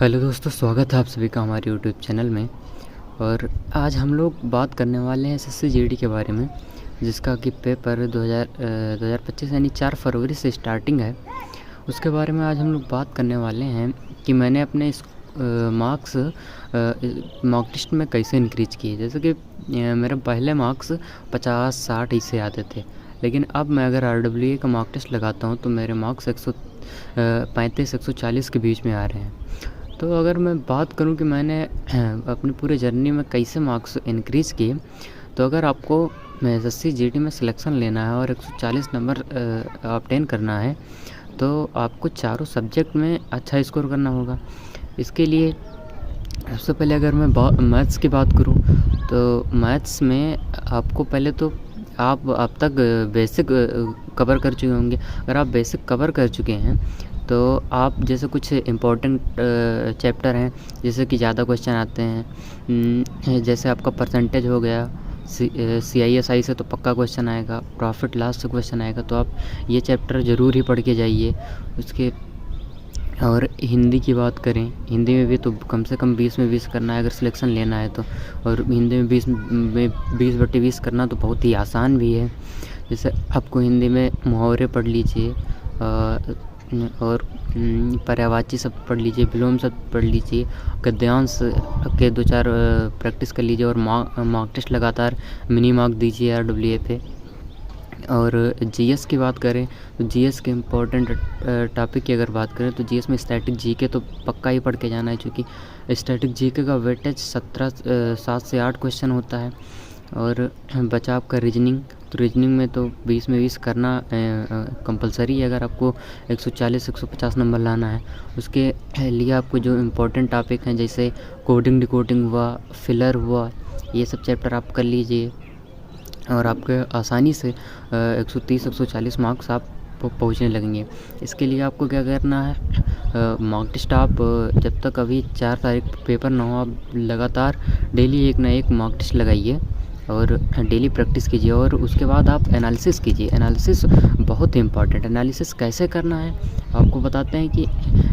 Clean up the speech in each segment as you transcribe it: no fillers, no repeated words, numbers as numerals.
Hello दोस्तों, स्वागत है आप सभी का हमारे यूट्यूब चैनल में। और आज हम लोग बात करने वाले हैं एसएससी जीडी के बारे में, जिसका कि पेपर 2025 यानी 4 फरवरी से स्टार्टिंग है। उसके बारे में आज हम लोग बात करने वाले हैं कि मैंने अपने इस मार्क्स मॉक टेस्ट में कैसे इंक्रीज किए। जैसे कि मेरे पहले मार्क्स 50-60 ऐसे आते थे, लेकिन अब मैं अगर RWA का मॉक टेस्ट लगाता हूँ तो मेरे मार्क्स 135-140 के बीच में आ रहे हैं। तो अगर मैं बात करूं कि मैंने अपनी पूरे जर्नी में कैसे मार्क्स इंक्रीज़ किए, तो अगर आपको एसएससी जीडी में सिलेक्शन लेना है और 140 नंबर ऑब्टेन करना है, तो आपको चारों सब्जेक्ट में अच्छा स्कोर करना होगा। इसके लिए सबसे पहले अगर मैं मैथ्स की बात करूं, तो मैथ्स में आपको पहले तो आप अब तक बेसिक कवर कर चुके होंगे। अगर आप बेसिक कवर कर चुके हैं तो आप जैसे कुछ इम्पोर्टेंट चैप्टर हैं, जैसे कि ज़्यादा क्वेश्चन आते हैं, जैसे आपका परसेंटेज हो गया, CISI से तो पक्का क्वेश्चन आएगा, प्रॉफिट लॉस से क्वेश्चन आएगा, तो आप ये चैप्टर ज़रूर ही पढ़ के जाइए। उसके और हिंदी की बात करें, हिंदी में भी तो कम से कम 20 में 20 करना है अगर सिलेक्शन लेना है तो। और हिंदी में 20/20 करना तो बहुत ही आसान भी है। जैसे आपको हिंदी में मुहावरे पढ़ लीजिए और पर्यायवाची शब्द पढ़ लीजिए, विलोम शब्द पढ़ लीजिए, गद्यांश के 2-4 प्रैक्टिस कर लीजिए और मॉक टेस्ट लगातार मिनी मार्क दीजिए RWA पे। और जीएस की बात करें तो जीएस के इम्पोर्टेंट टॉपिक की अगर बात करें तो जीएस में स्टैटिक जीके तो पक्का ही पढ़ के जाना है, क्योंकि स्टैटिक जीके का वेटेज 7 से 8 क्वेश्चन होता है। और बचा आपका रीजनिंग, तो रीजनिंग में तो 20 में 20 करना कंपलसरी है अगर आपको 140-150 नंबर लाना है। उसके लिए आपको जो इम्पोर्टेंट टॉपिक हैं, जैसे कोडिंग डिकोडिंग हुआ, फिलर हुआ, ये सब चैप्टर आप कर लीजिए और आपके आसानी से 130-140 मार्क्स आप पहुँचने लगेंगे। इसके लिए आपको क्या करना है, मॉक टेस्ट आप जब तक अभी 4 तारीख पेपर ना हो, आप लगातार डेली एक ना एक मॉक टेस्ट लगाइए और डेली प्रैक्टिस कीजिए। और उसके बाद आप एनालिसिस कीजिए। एनालिसिस बहुत ही इम्पॉर्टेंट। एनालिसिस कैसे करना है आपको बताते हैं कि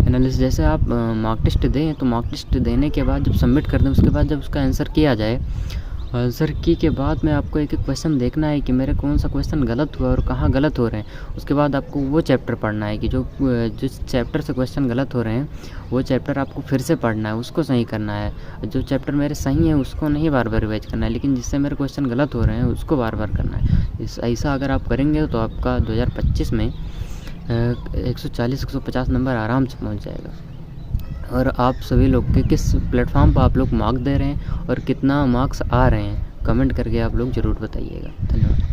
एनालिसिस जैसे आप मॉक टेस्ट दें, तो मॉक टेस्ट देने के बाद जब सबमिट कर दें, उसके बाद जब उसका आंसर किया जाए, आंसर की के बाद में आपको एक एक क्वेश्चन देखना है कि मेरे कौन सा क्वेश्चन गलत हुआ और कहाँ गलत हो रहे हैं। उसके बाद आपको वो चैप्टर पढ़ना है कि जिस चैप्टर से क्वेश्चन गलत हो रहे हैं, वो चैप्टर आपको फिर से पढ़ना है, उसको सही करना है। जो चैप्टर मेरे सही है उसको नहीं बार बार रिवाइज करना है, लेकिन जिससे मेरे क्वेश्चन गलत हो रहे हैं उसको बार बार करना है। ऐसा अगर आप करेंगे तो आपका 2025 में 140-150 नंबर आराम से पहुँच जाएगा। और आप सभी लोग के किस प्लेटफॉर्म पर आप लोग मार्क दे रहे हैं और कितना मार्क्स आ रहे हैं, कमेंट करके आप लोग ज़रूर बताइएगा। धन्यवाद।